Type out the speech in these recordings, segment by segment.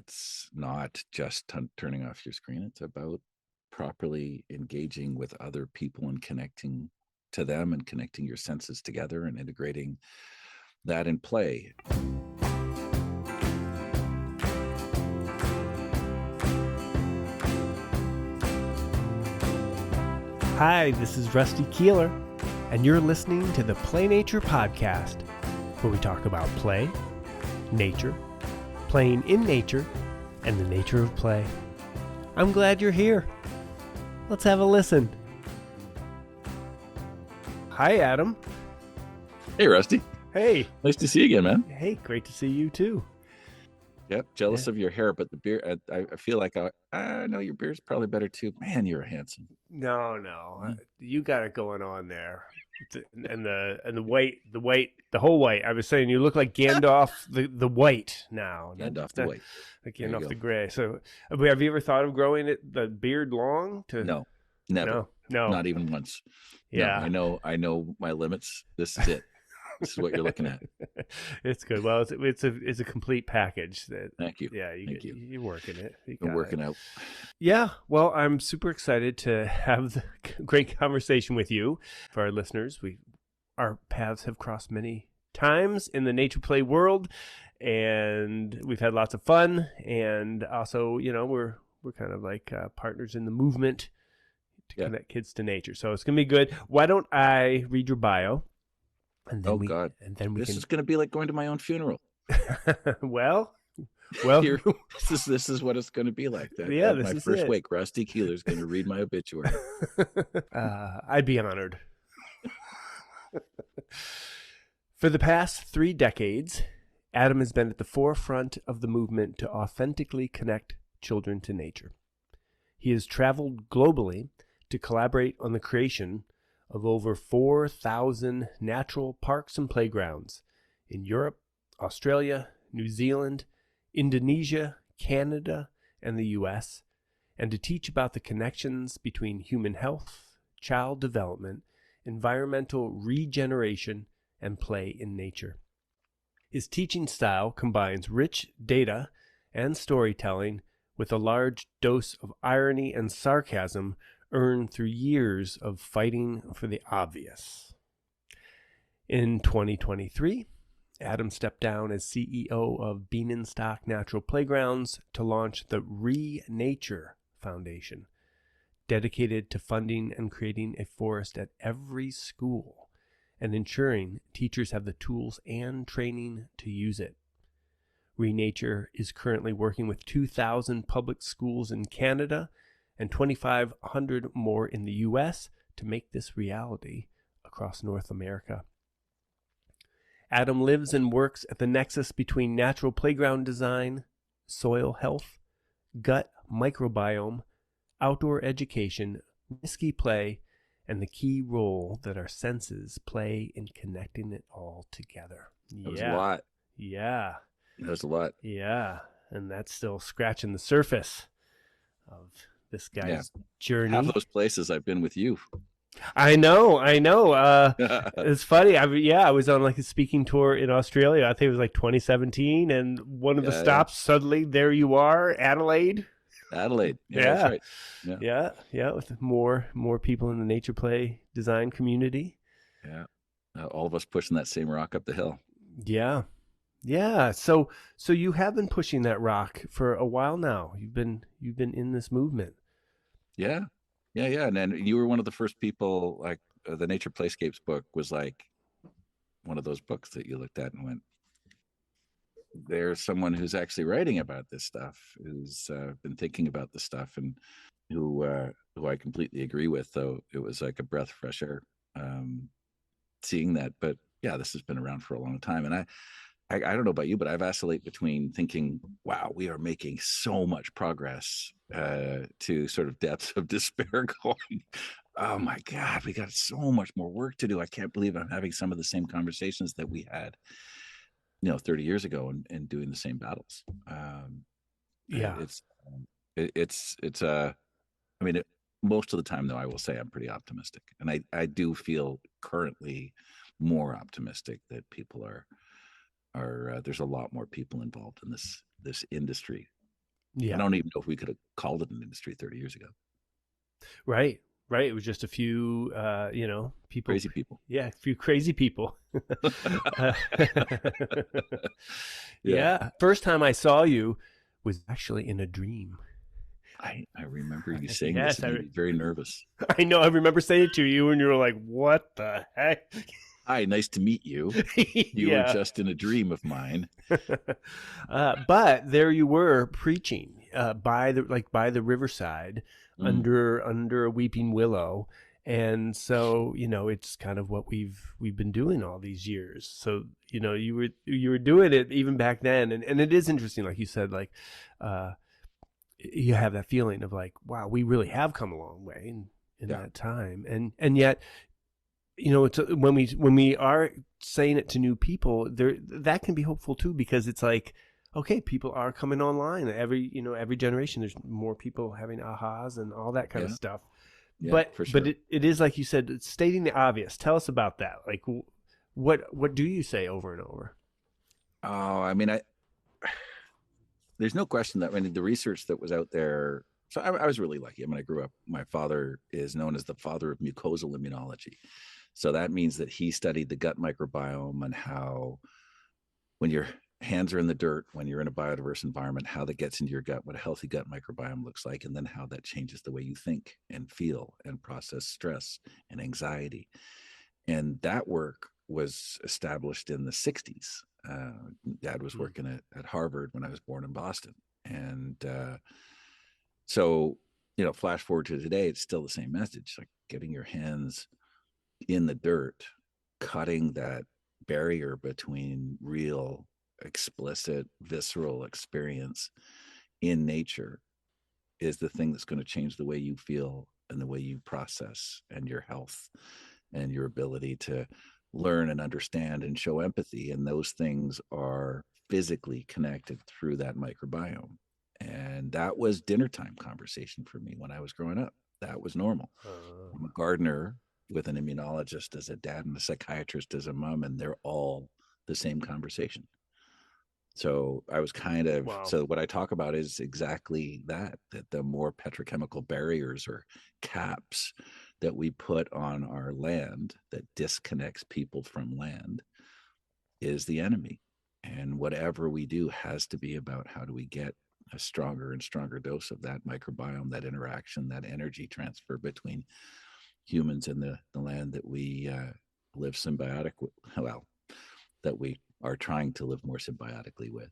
it's not just turning off your screen. It's about properly engaging with other people and connecting to them and connecting your senses together and integrating that in play. Hi, this is Rusty Keeler, and you're listening to the Play Nature Podcast, where we talk about play, nature, playing in nature, and the nature of play. I'm glad you're here. Let's have a listen. Hi, Adam. Hey, Rusty. Hey. Nice to see you again, man. Hey, great to see you too. Yep, jealous of your hair, but the beard, I feel like I know your beard's probably better too. Man, you're handsome. No. You got it going on there. And the whole white. I was saying you look like Gandalf the white now. Gandalf the white. Like Gandalf the gray. So have you ever thought of growing the beard long? No, never. No. Not even once. Yeah. No, I know my limits. This is it. This is what you're looking at. It's good. Well, it's a complete package. Thank you. Yeah, you're working it. We're working out. Yeah. Well, I'm super excited to have the great conversation with you. For our listeners, our paths have crossed many times in the nature play world, and we've had lots of fun. And also, we're kind of like partners in the movement to connect kids to nature. So it's gonna be good. Why don't I read your bio? And then this is going to be like going to my own funeral. well, this is what it's going to be like. My first wake, Rusty Keeler is going to read my obituary. I'd be honored. For the past 3 decades, Adam has been at the forefront of the movement to authentically connect children to nature. He has traveled globally to collaborate on the creation of over 4,000 natural parks and playgrounds in Europe, Australia, New Zealand, Indonesia, Canada, and the U.S., and to teach about the connections between human health, child development, environmental regeneration, and play in nature. His teaching style combines rich data and storytelling with a large dose of irony and sarcasm earned through years of fighting for the obvious. In 2023, Adam stepped down as CEO of Bienenstock Natural Playgrounds to launch the Regenerative Foundation, dedicated to funding and creating a forest at every school and ensuring teachers have the tools and training to use it. Renature is currently working with 2,000 public schools in Canada and 2,500 more in the U.S. to make this reality across North America. Adam lives and works at the nexus between natural playground design, soil health, gut microbiome, outdoor education, risky play, and the key role that our senses play in connecting it all together. That was a lot. Yeah. That was a lot. Yeah. And that's still scratching the surface of this guy's journey. Half those places I've been with you. I know. It's funny. I was on like a speaking tour in Australia. I think it was like 2017, and one of the stops, suddenly there you are, Adelaide. That's right. Yeah, with more people in the nature play design community. Yeah, all of us pushing that same rock up the hill. Yeah. So you have been pushing that rock for a while now. You've been in this movement. Yeah. And then you were one of the first people. Like the Nature Playscapes book was like one of those books that you looked at and went, "There's someone who's actually writing about this stuff, who's been thinking about this stuff, and who I completely agree with." Though it was like a breath of fresh air seeing that. But yeah, this has been around for a long time, and I don't know about you, but I vacillate between thinking, wow, we are making so much progress, to sort of depths of despair going, oh my God, we got so much more work to do. I can't believe I'm having some of the same conversations that we had, 30 years ago and doing the same battles. Most of the time, though, I will say I'm pretty optimistic. And I do feel currently more optimistic that people are there's a lot more people involved in this industry I Yeah. don't even know if we could have called it an industry 30 years ago. Right. Right. It was just a few, people. Crazy people. Yeah, a few crazy people. Uh, Yeah. yeah. First time I saw you was actually in a dream. I remember you saying this Yes, and made me very nervous. I know. I remember saying it to you, and you were like, "What the heck?" Hi, nice to meet you. You were Yeah. just in a dream of mine. But there you were preaching by the riverside Mm, under a weeping willow, and so it's kind of what we've been doing all these years. So you were doing it even back then, and it is interesting, like you said, like uh, you have that feeling of like, wow, we really have come a long way in yeah. that time, and yet it's when we are saying it to new people, there that can be hopeful too, because it's like, okay, people are coming online every generation. There's more people having ahas and all that kind of Yeah. stuff. Yeah, But for but sure. it is like you said, it's stating the obvious. Tell us about that. Like, what do you say over and over? Oh, I mean, there's no question that, I mean, the research that was out there. So I was really lucky. I mean, I grew up, my father is known as the father of mucosal immunology. So that means that he studied the gut microbiome and how, when your hands are in the dirt, when you're in a biodiverse environment, how that gets into your gut, what a healthy gut microbiome looks like, and then how that changes the way you think and feel and process stress and anxiety. And that work was established in the 60s. Dad was Hmm. working at Harvard when I was born in Boston. And so, flash forward to today, it's still the same message, like getting your hands in the dirt, cutting that barrier between real, explicit, visceral experience in nature is the thing that's going to change the way you feel and the way you process and your health and your ability to learn and understand and show empathy. And those things are physically connected through that microbiome. And that was dinner time conversation for me when I was growing up. That was normal. Uh, I'm a gardener with an immunologist as a dad and a psychiatrist as a mom, and they're all the same conversation. So I was kind of, wow. so what I talk about is exactly that the more petrochemical barriers or caps that we put on our land that disconnects people from land is the enemy. And whatever we do has to be about how do we get a stronger and stronger dose of that microbiome, that interaction, that energy transfer between humans and the land that we live symbiotic with, well, that we are trying to live more symbiotically with.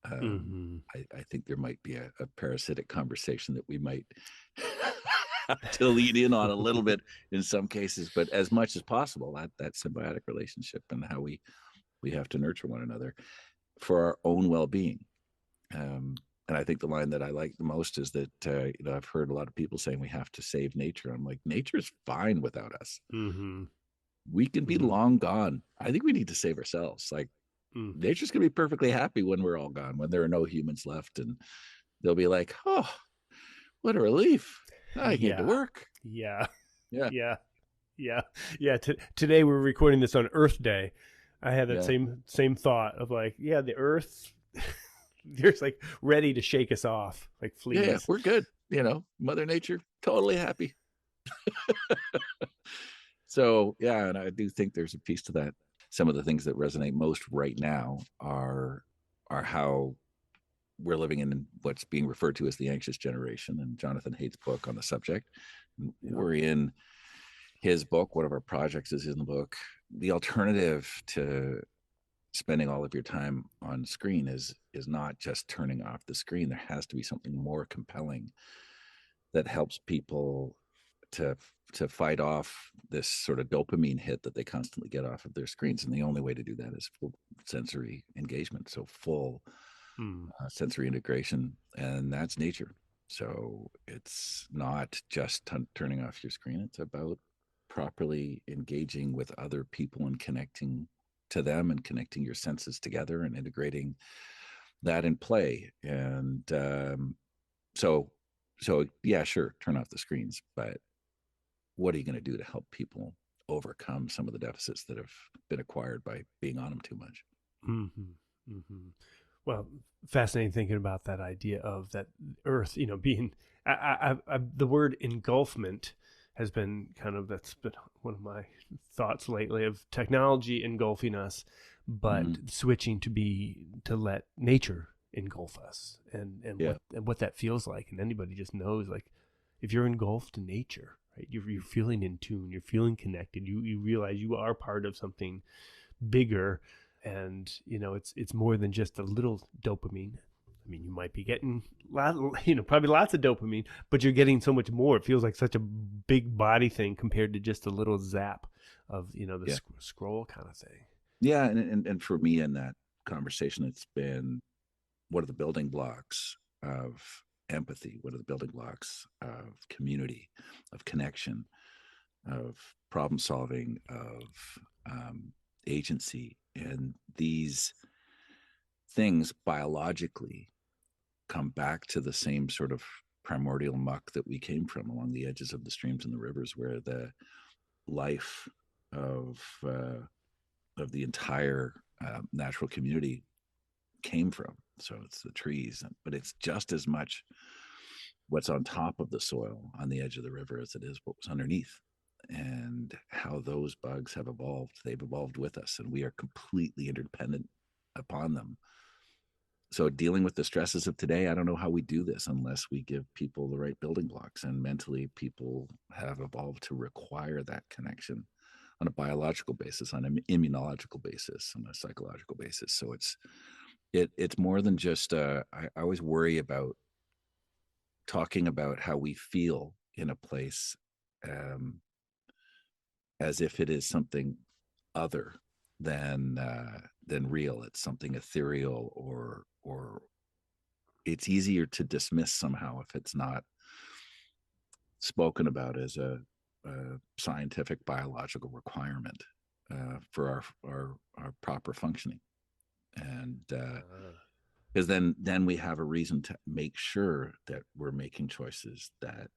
Hmm. I think there might be a parasitic conversation that we might have to lead in on a little bit in some cases, but as much as possible, that symbiotic relationship and how we have to nurture one another for our own well-being. And I think the line that I like the most is that I've heard a lot of people saying we have to save nature. I'm like, nature's fine without us. Hmm. We can be Hmm. long gone. I think we need to save ourselves. Like, Mm. nature's gonna be perfectly happy when we're all gone, when there are no humans left, and they'll be like, "Oh, what a relief! I can get to Yeah. work." Yeah. Yeah, Yeah. Yeah. Yeah. Today we're recording this on Earth Day. I had that yeah, same thought of like, yeah, the Earth, there's like ready to shake us off, like yeah. fleas. We're good. Mother Nature totally happy. So yeah, and I do think there's a piece to that. Some of the things that resonate most right now are how we're living in what's being referred to as the anxious generation, and Jonathan Haidt's book on the subject. Yeah. We're in his book. One of our projects is in the book. The alternative to spending all of your time on screen is not just turning off the screen. There has to be something more compelling that helps people to to fight off this sort of dopamine hit that they constantly get off of their screens. And the only way to do that is full sensory engagement, so full Mm. sensory integration, and that's nature. So it's not just turning off your screen. It's about properly engaging with other people and connecting to them and connecting your senses together and integrating that in play. And so, so yeah, sure, turn off the screens, but what are you going to do to help people overcome some of the deficits that have been acquired by being on them too much? Hmm. Hmm. Well, fascinating thinking about that idea of that Earth, being the word engulfment has been that's been one of my thoughts lately of technology engulfing us, but Mm, switching to let nature engulf us, and yeah, what that feels like, and anybody just knows, like, if you're engulfed in nature, right, you're feeling in tune, you're feeling connected, you realize you are part of something bigger, and it's more than just a little dopamine. I mean, you might be getting probably lots of dopamine, but you're getting so much more. It feels like such a big body thing compared to just a little zap of the yeah, scroll kind of thing. yeah. And for me in that conversation, it's been, what are the building blocks of empathy? What are the building blocks of community, of connection, of problem solving, of agency? And these things biologically come back to the same sort of primordial muck that we came from, along the edges of the streams and the rivers, where the life of of the entire natural community came from. So it's the trees, but it's just as much what's on top of the soil on the edge of the river as it is what was underneath. And how those bugs have evolved. They've evolved with us, and we are completely interdependent upon them. So dealing with the stresses of today, I don't know how we do this unless we give people the right building blocks. And mentally, people have evolved to require that connection on a biological basis, on an immunological basis, on a psychological basis. So it's more than just. I always worry about talking about how we feel in a place, um, as if it is something other than real. It's something ethereal, or it's easier to dismiss somehow if it's not spoken about as a scientific biological requirement for our proper functioning. And Uh, because then we have a reason to make sure that we're making choices that,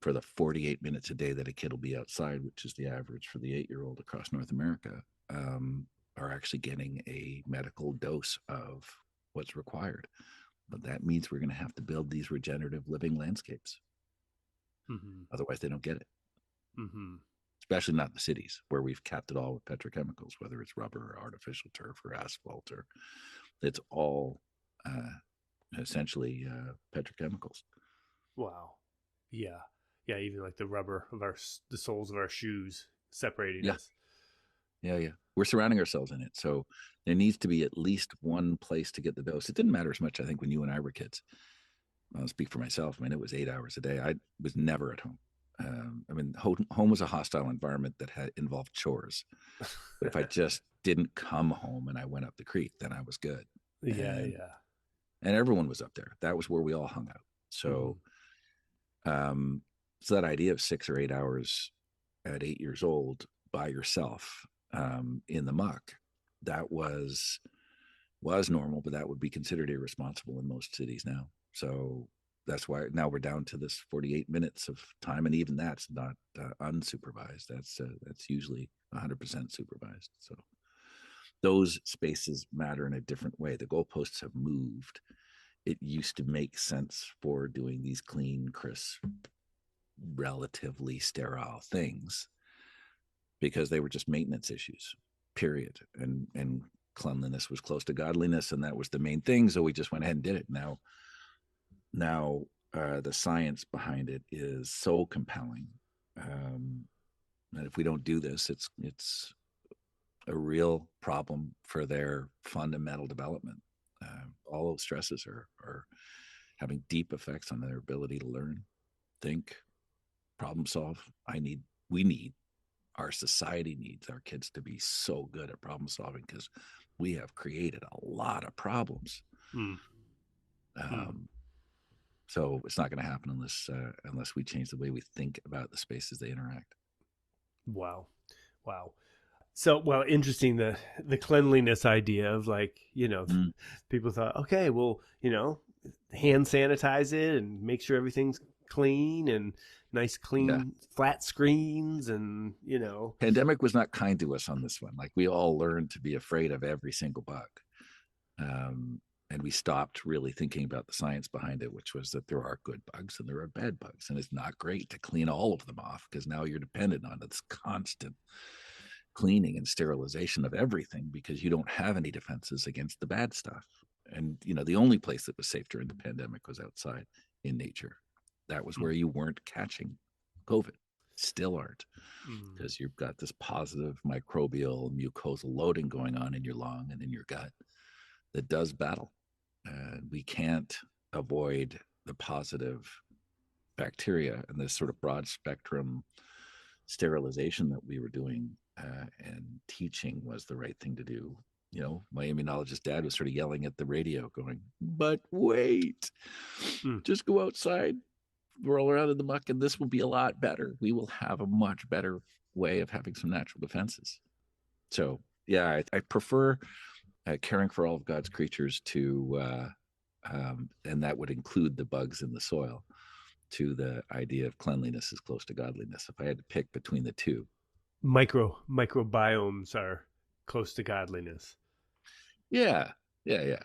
for the 48 minutes a day that a kid will be outside, which is the average for the 8-year-old across North America, are actually getting a medical dose of what's required. But that means we're going to have to build these regenerative living landscapes. mm-hmm, Otherwise, they don't get it, mm-hmm. especially not in the cities where we've capped it all with petrochemicals, whether it's rubber or artificial turf or asphalt, or it's all essentially petrochemicals. Wow. Yeah. Yeah. Even like the rubber of the soles of our shoes separating Yeah, us. yeah, yeah. We're surrounding ourselves in it. So there needs to be at least one place to get the dose. It didn't matter as much, I think, when you and I were kids. I'll speak for myself. I mean, it was 8 hours a day. I was never at home. I mean, home was a hostile environment that had involved chores. But if I just didn't come home and I went up the creek, then I was good. Yeah. And Yeah. everyone was up there. That was where we all hung out. Mm-hmm. So, um, so that idea of 6 or 8 hours at 8 years old by yourself, in the muck, that was normal, but that would be considered irresponsible in most cities now. So that's why now we're down to this 48 minutes of time, and even that's not unsupervised. That's usually 100% supervised. So those spaces matter in a different way. The goalposts have moved. It used to make sense for doing these clean, crisp, relatively sterile things because they were just maintenance issues, period. And cleanliness was close to godliness, and that was the main thing. So we just went ahead and did it. Now, the science behind it is so compelling, that if we don't do this, it's a real problem for their fundamental development. All those stresses are having deep effects on their ability to learn, think, problem solve. We need, our society needs our kids to be so good at problem solving because we have created a lot of problems. Mm-hmm. Um, so it's not going to happen unless we change the way we think about the spaces they interact. Wow. Wow. So, well, interesting, the cleanliness idea of, like, Mm, people thought, okay, well, hand sanitize it and make sure everything's clean and nice, yeah, clean, flat screens, and pandemic was not kind to us on this one. Like, we all learned to be afraid of every single bug. Um, and we stopped really thinking about the science behind it, which was that there are good bugs and there are bad bugs. And it's not great to clean all of them off because now you're dependent on this constant cleaning and sterilization of everything because you don't have any defenses against the bad stuff. And, the only place that was safe during the pandemic was outside in nature. That was where you weren't catching COVID, still aren't, because you've got this positive microbial mucosal loading going on in your lung and in your gut that does battle. We can't avoid the positive bacteria and this sort of broad spectrum sterilization that we were doing and teaching was the right thing to do. My immunologist dad was sort of yelling at the radio going, but wait, just go outside, roll around in the muck, and this will be a lot better. We will have a much better way of having some natural defenses. So, yeah, I prefer caring for all of God's creatures to, and that would include the bugs in the soil, to the idea of cleanliness is close to godliness. If I had to pick between the two, Microbiomes are close to godliness. Yeah. It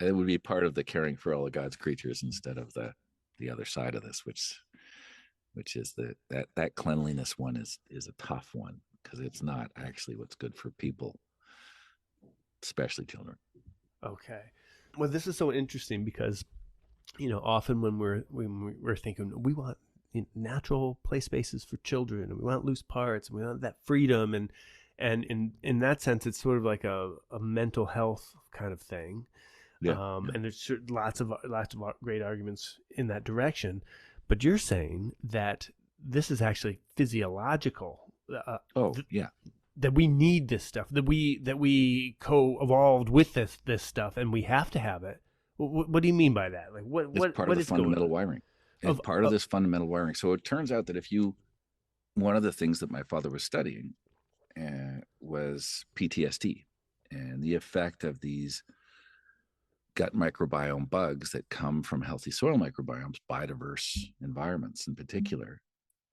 would be part of the caring for all of God's creatures instead of the other side of this, which is that cleanliness one is a tough one because it's not actually what's good for people, especially children. Okay. Well, this is so interesting because, often when we're thinking we want natural play spaces for children and we want loose parts and we want that freedom and in that sense, it's sort of like a mental health kind of thing. Yeah. And there's lots of great arguments in that direction. But you're saying that this is actually physiological. That we need this stuff. That we co-evolved with this stuff, and we have to have it. What do you mean by that? Like it's part of the fundamental wiring. It's part of this fundamental wiring. So it turns out that one of the things that my father was studying was PTSD and the effect of these gut microbiome bugs that come from healthy soil microbiomes, biodiverse environments in particular.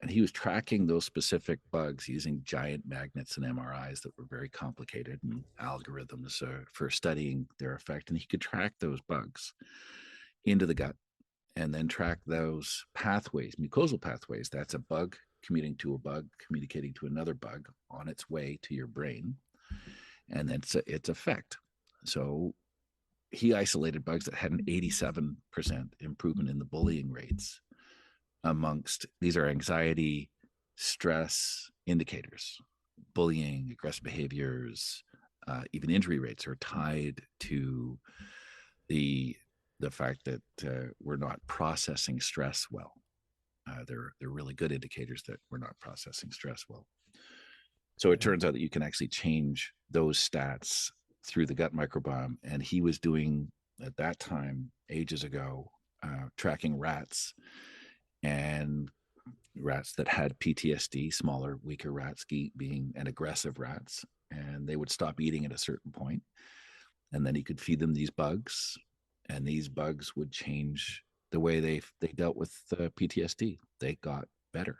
And he was tracking those specific bugs using giant magnets and MRIs that were very complicated and algorithms for studying their effect. And he could track those bugs into the gut and then track those pathways, mucosal pathways. That's a bug communicating to a bug, communicating to another bug on its way to your brain, and then its effect. So he isolated bugs that had an 87% improvement in the bullying rates amongst, these are anxiety, stress indicators, bullying, aggressive behaviors, even injury rates are tied to the fact that we're not processing stress well. They're really good indicators that we're not processing stress well. So it turns out that you can actually change those stats through the gut microbiome. And he was doing, at that time, ages ago, tracking rats, and rats that had PTSD, smaller, weaker rats being and aggressive rats. And they would stop eating at a certain point. And then he could feed them these bugs, and these bugs would change the way they dealt with PTSD. They got better.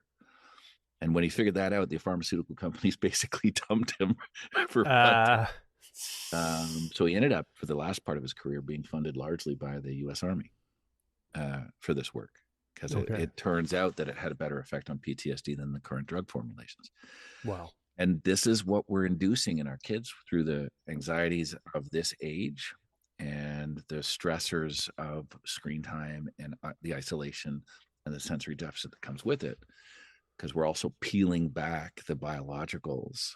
And when he figured that out, the pharmaceutical companies basically dumped him for so he ended up, for the last part of his career, being funded largely by the U.S. Army for this work, because it turns out that it had a better effect on PTSD than the current drug formulations. Wow. And this is what we're inducing in our kids through the anxieties of this age and the stressors of screen time and the isolation and the sensory deficit that comes with it, because we're also peeling back the biologicals,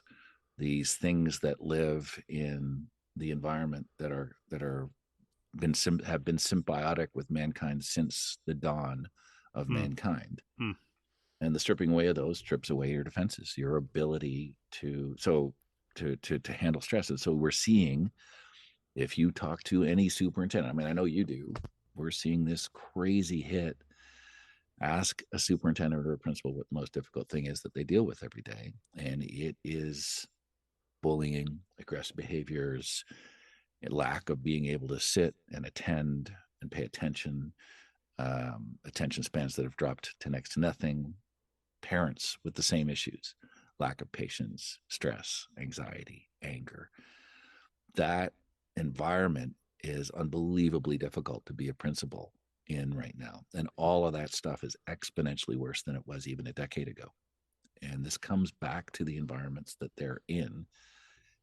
these things that live in the environment that have been symbiotic with mankind since the dawn of mankind. And the stripping away of those strips away your defenses, your ability to handle stress. And so we're seeing, if you talk to any superintendent, I mean, I know you do, we're seeing this crazy hit. Ask a superintendent or a principal what the most difficult thing is that they deal with every day. And it is bullying, aggressive behaviors, a lack of being able to sit and attend and pay attention, attention spans that have dropped to next to nothing, parents with the same issues, lack of patience, stress, anxiety, anger. That environment is unbelievably difficult to be a principal in right now. And all of that stuff is exponentially worse than it was even a decade ago. And this comes back to the environments that they're in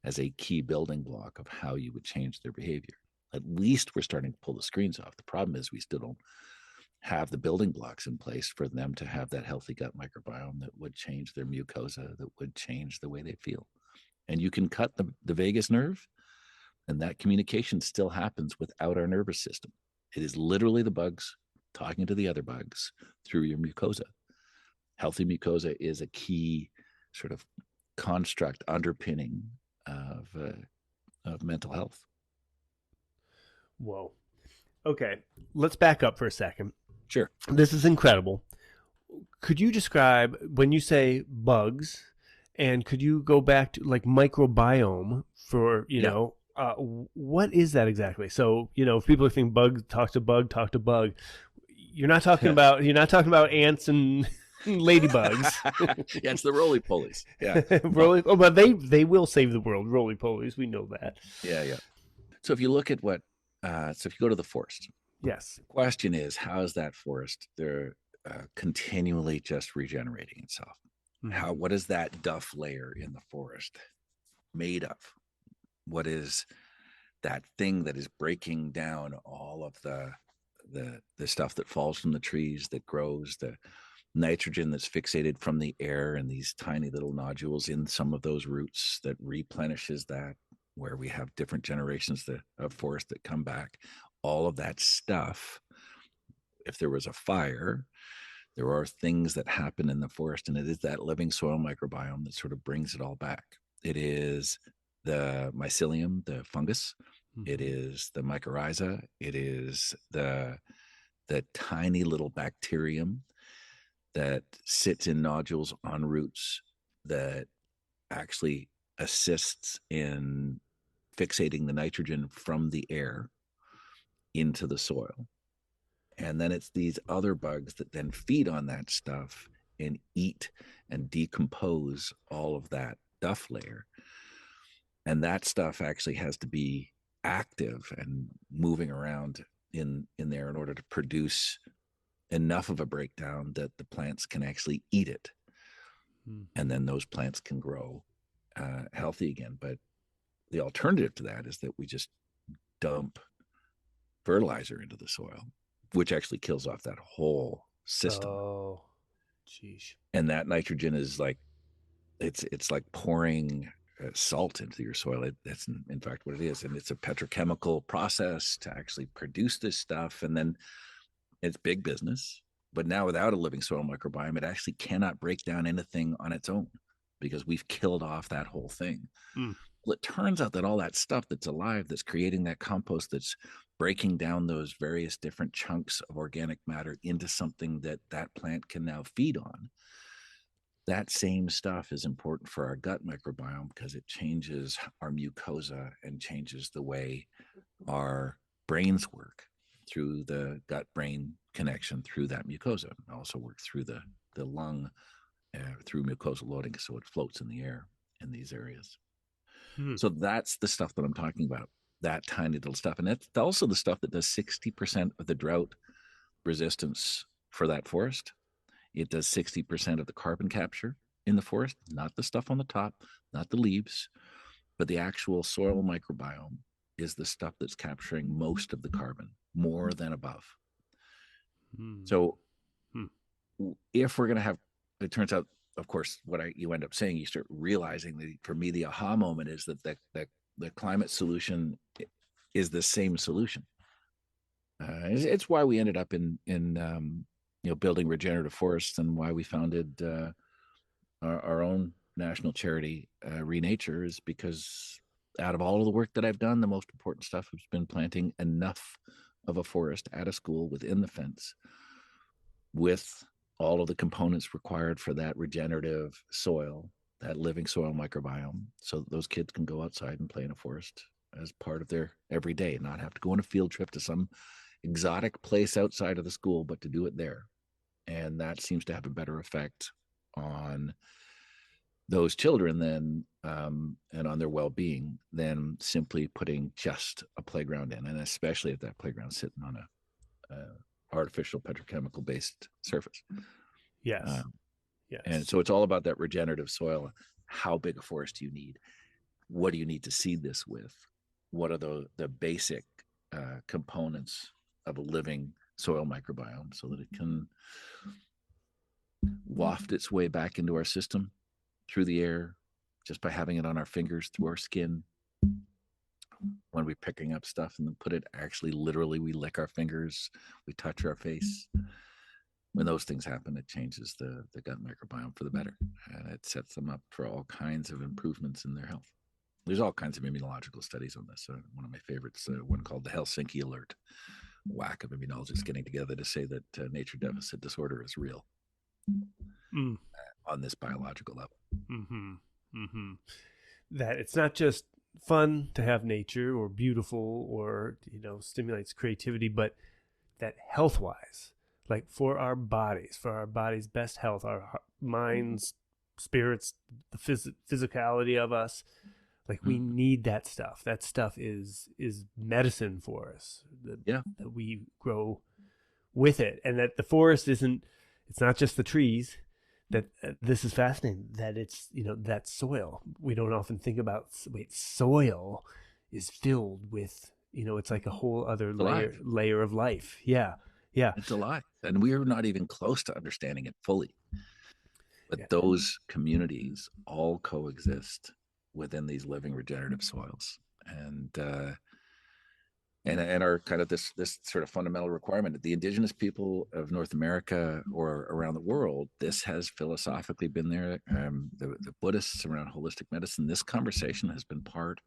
as a key building block of how you would change their behavior. At least we're starting to pull the screens off. The problem is we still don't have the building blocks in place for them to have that healthy gut microbiome that would change their mucosa, that would change the way they feel. And you can cut the vagus nerve, and that communication still happens without our nervous system. It is literally the bugs talking to the other bugs through your mucosa. Healthy mucosa is a key sort of construct underpinning of mental health. Whoa. Okay, let's back up for a second. Sure. This is incredible. Could you describe, when you say bugs, and could you go back to like microbiome for, what is that exactly? So, if people think bug, talk to bug. You're not talking about ants and ladybugs. Yeah, it's the roly-polies. Yeah. But they will save the world, roly-polies. We know that. Yeah. So if you look at so if you go to the forest, yes, the question is, how is that forest? They're continually just regenerating itself. Mm-hmm. What is that duff layer in the forest made of? What is that thing that is breaking down all of the stuff that falls from the trees, that grows, the nitrogen that's fixated from the air, and these tiny little nodules in some of those roots that replenishes that, where we have different generations of forest that come back. All of that stuff, if there was a fire, there are things that happen in the forest, and it is that living soil microbiome that sort of brings it all back. It is the mycelium, the fungus. Mm-hmm. It is the mycorrhiza. It is the tiny little bacterium that sits in nodules on roots that actually assists in fixating the nitrogen from the air into the soil. And then it's these other bugs that then feed on that stuff and eat and decompose all of that duff layer. And that stuff actually has to be active and moving around in there in order to produce enough of a breakdown that the plants can actually eat it. And then those plants can grow healthy again. But the alternative to that is that we just dump fertilizer into the soil, which actually kills off that whole system. Oh, geez. And that nitrogen is like, it's like pouring salt into your soil. That's in fact what it is. And it's a petrochemical process to actually produce this stuff. And then it's big business. But now without a living soil microbiome, it actually cannot break down anything on its own because we've killed off that whole thing. Well, it turns out that all that stuff that's alive, that's creating that compost, that's breaking down those various different chunks of organic matter into something that plant can now feed on, that same stuff is important for our gut microbiome because it changes our mucosa and changes the way our brains work through the gut-brain connection through that mucosa. It also works through the lung, through mucosal loading, so it floats in the air in these areas. So that's the stuff that I'm talking about, that tiny little stuff. And that's also the stuff that does 60% of the drought resistance for that forest. It does 60% of the carbon capture in the forest, not the stuff on the top, not the leaves, but the actual soil microbiome is the stuff that's capturing most of the carbon, more than above. So if we're going to have, it turns out, of course, you end up saying, you start realizing that for me, the aha moment is that the climate solution is the same solution. It's why we ended up in building regenerative forests, and why we founded our own national charity, Renature, is because out of all of the work that I've done, the most important stuff has been planting enough of a forest at a school within the fence with all of the components required for that regenerative soil, that living soil microbiome, so that those kids can go outside and play in a forest as part of their everyday, and not have to go on a field trip to some exotic place outside of the school, but to do it there. And that seems to have a better effect on those children then and on their well-being than simply putting just a playground in, and especially if that playground's sitting on a artificial petrochemical based surface. Yes. um, and Yes. so it's all about that regenerative soil. How big a forest do you need? What do you need to seed this with? What are the basic components of a living soil microbiome so that it can waft its way back into our system through the air, just by having it on our fingers, through our skin, when we're picking up stuff, and then put it actually literally, we lick our fingers, we touch our face. When those things happen, it changes the gut microbiome for the better, and it sets them up for all kinds of improvements in their health. There's all kinds of immunological studies on this. One of my favorites, one called the Helsinki Alert, whack of immunologists getting together to say that nature deficit disorder is real on this biological level. Mm-hmm. Mm-hmm. That it's not just fun to have nature or beautiful or, stimulates creativity, but that health-wise, like for our body's best health, our minds, spirits, the physicality of us, like we need that stuff. That stuff is medicine for us. That we grow with it, and that the forest isn't. It's not just the trees. That this is fascinating. That it's that soil. We don't often think about. Wait, soil is filled with it's like a whole other layer of life. Yeah, yeah. It's alive, and we're not even close to understanding it fully. But those communities all coexist within these living regenerative soils, and are kind of this sort of fundamental requirement. The indigenous people of North America or around the world, this has philosophically been there. The Buddhists around holistic medicine, this conversation has been part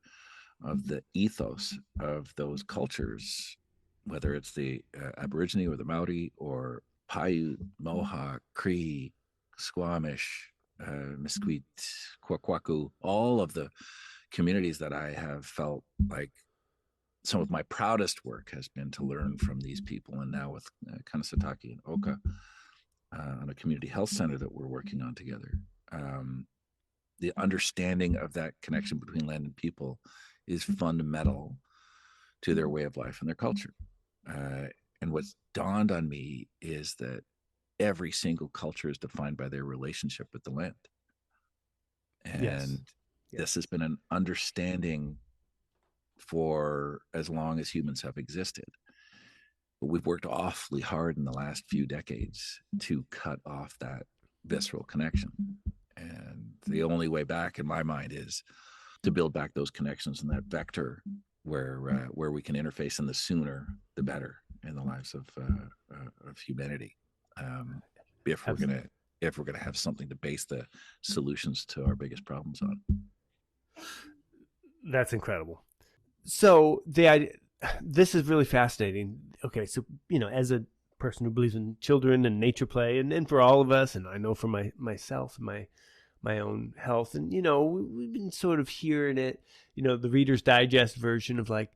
of the ethos of those cultures, whether it's the Aborigine or the Maori or Paiute, Mohawk, Cree, Squamish, Mesquite, Kwakwaku, all of the communities that I have felt like some of my proudest work has been to learn from these people. And now with Kanasatake and Oka on a community health center that we're working on together, the understanding of that connection between land and people is fundamental to their way of life and their culture. And what's dawned on me is that every single culture is defined by their relationship with the land. And this has been an understanding for as long as humans have existed. But we've worked awfully hard in the last few decades to cut off that visceral connection. And the only way back, in my mind, is to build back those connections and that vector where we can interface, and the sooner the better in the lives of humanity. If we're gonna have something to base the solutions to our biggest problems on. That's incredible. So this is really fascinating. Okay, so as a person who believes in children and nature play, and for all of us, and I know for myself, my own health, and we've been sort of hearing it. The Reader's Digest version of like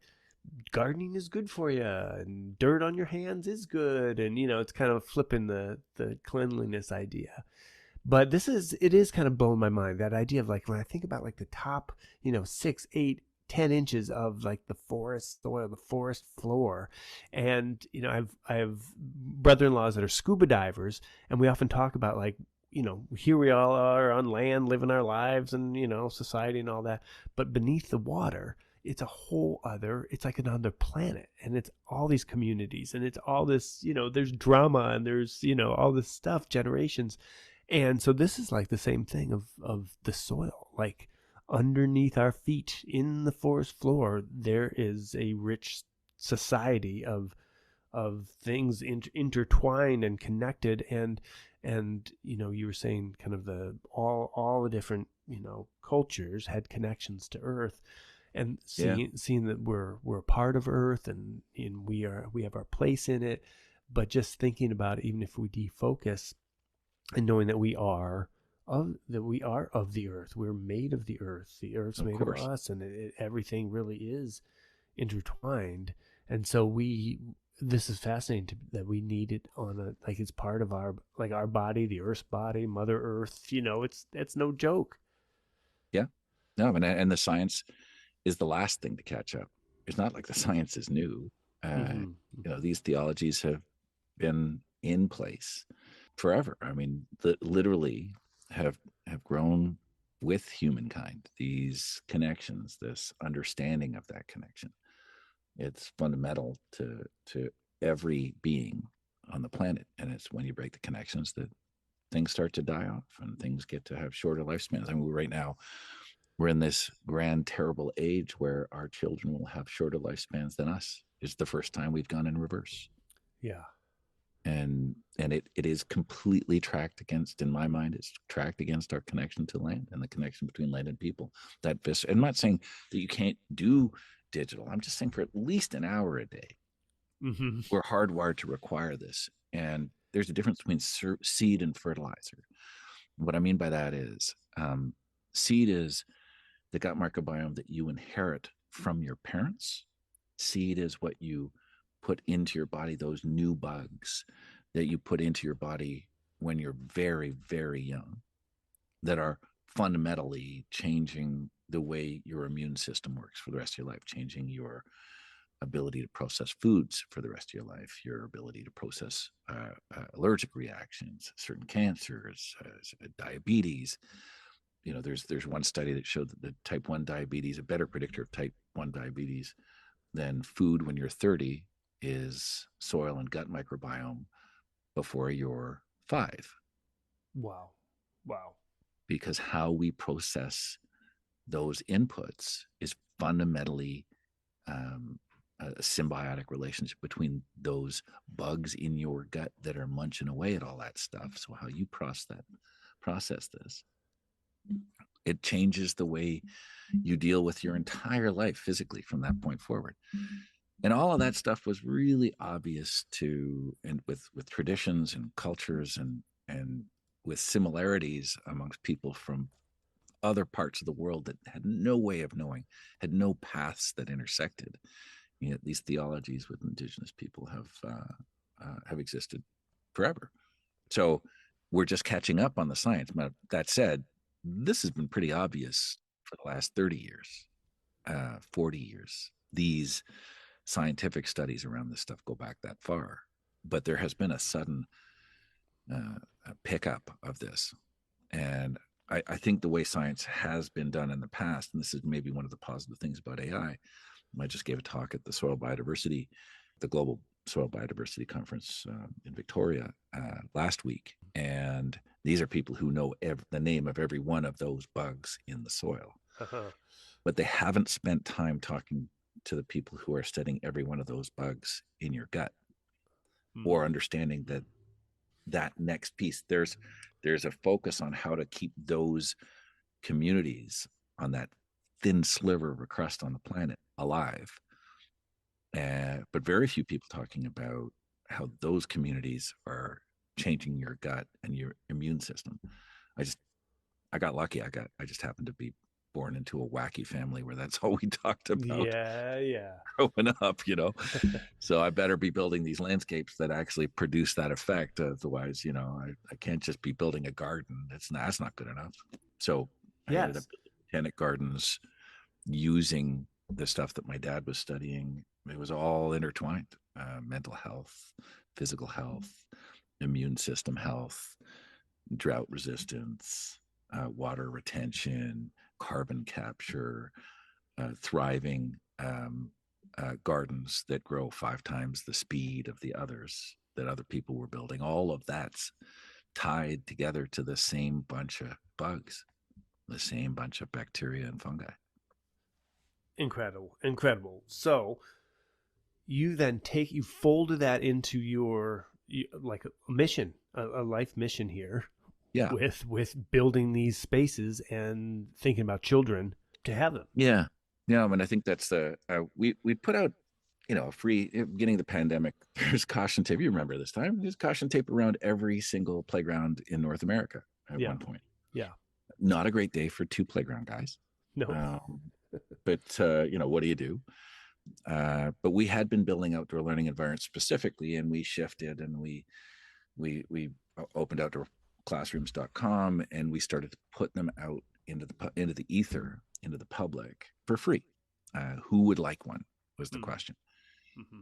gardening is good for you, and dirt on your hands is good, and it's kind of flipping the cleanliness idea. But it is kind of blowing my mind, that idea of like when I think about like the top 6, 8, 10 inches of like the forest soil, the forest floor. And I have brother-in-laws that are scuba divers, and we often talk about like here we all are on land living our lives, and society and all that, but beneath the water it's a whole other, it's like another planet, and it's all these communities, and it's all this, there's drama, and there's all this stuff, generations. And so this is like the same thing of the soil, like underneath our feet in the forest floor, there is a rich society of things intertwined and connected. And you were saying kind of all the different cultures had connections to Earth, and seeing that we're a part of Earth, and we have our place in it. But just thinking about it, even if we defocus, and knowing that we are of the Earth, we're made of the Earth. The Earth's made of us, and everything really is intertwined. And so this is fascinating that we need it on it's part of our body, the Earth's body, Mother Earth. It's no joke. Yeah. No, and the science is the last thing to catch up. It's not like the science is new. Uh, Hmm. these theologies have been in place forever. I mean, literally have grown with humankind. These connections, this understanding of that connection, it's fundamental to every being on the planet. And it's when you break the connections that things start to die off and things get to have shorter lifespans. I mean, right now we're in this grand, terrible age where our children will have shorter lifespans than us. It's the first time we've gone in reverse. Yeah. And it is completely tracked against, in my mind, it's tracked against our connection to land and the connection between land and people. I'm not saying that you can't do digital. I'm just saying for at least an hour a day, Hmm. we're hardwired to require this. And there's a difference between seed and fertilizer. What I mean by that is seed is the gut microbiome that you inherit from your parents. Seed is what you put into your body, those new bugs that you put into your body when you're very, very young, that are fundamentally changing the way your immune system works for the rest of your life, changing your ability to process foods for the rest of your life, your ability to process allergic reactions, certain cancers, diabetes. There's one study that showed that the type 1 diabetes, a better predictor of type 1 diabetes than food when you're 30 is soil and gut microbiome before you're 5, Wow. Wow. because how we process those inputs is fundamentally a symbiotic relationship between those bugs in your gut that are munching away at all that stuff. So how you process this, it changes the way you deal with your entire life physically from that point forward. And all of that stuff was really obvious and with traditions and cultures and with similarities amongst people from other parts of the world that had no way of knowing, had no paths that intersected. These theologies with indigenous people have existed forever. So we're just catching up on the science. But that said, this has been pretty obvious for the last 30 years, 40 years. These scientific studies around this stuff go back that far. But there has been a sudden pickup of this. And I think the way science has been done in the past, and this is maybe one of the positive things about AI, I just gave a talk at the Global Soil Biodiversity Conference in Victoria last week. And these are people who know the name of every one of those bugs in the soil. Uh-huh. But they haven't spent time talking to the people who are studying every one of those bugs in your gut, or understanding that next piece. There's a focus on how to keep those communities on that thin sliver of a crust on the planet alive. But very few people talking about how those communities are changing your gut and your immune system. I got lucky. I just happened to be born into a wacky family where that's all we talked about Yeah, yeah. growing up. So I better be building these landscapes that actually produce that effect. Otherwise, I can't just be building a garden. That's not good enough. So I ended up Yes. building botanic gardens using the stuff that my dad was studying. It was all intertwined: mental health, physical health, immune system health, drought resistance, water retention, carbon capture, thriving gardens that grow 5 times the speed of the others that other people were building. All of that's tied together to the same bunch of bugs, the same bunch of bacteria and fungi. Incredible. Incredible. So you then you folded that into like a mission, a life mission here Yeah. with building these spaces and thinking about children to have them. Yeah. Yeah. I mean, I think that's we put out, a free, beginning of the pandemic, there's caution tape. You remember this time? There's caution tape around every single playground in North America at Yeah. one point. Yeah. Not a great day for 2 playground guys. No. But, what do you do? But we had been building outdoor learning environments specifically, and we shifted and we opened outdoorclassrooms.com, and we started to put them out into the ether, into the public for free. Who would like one was the question. Mm-hmm.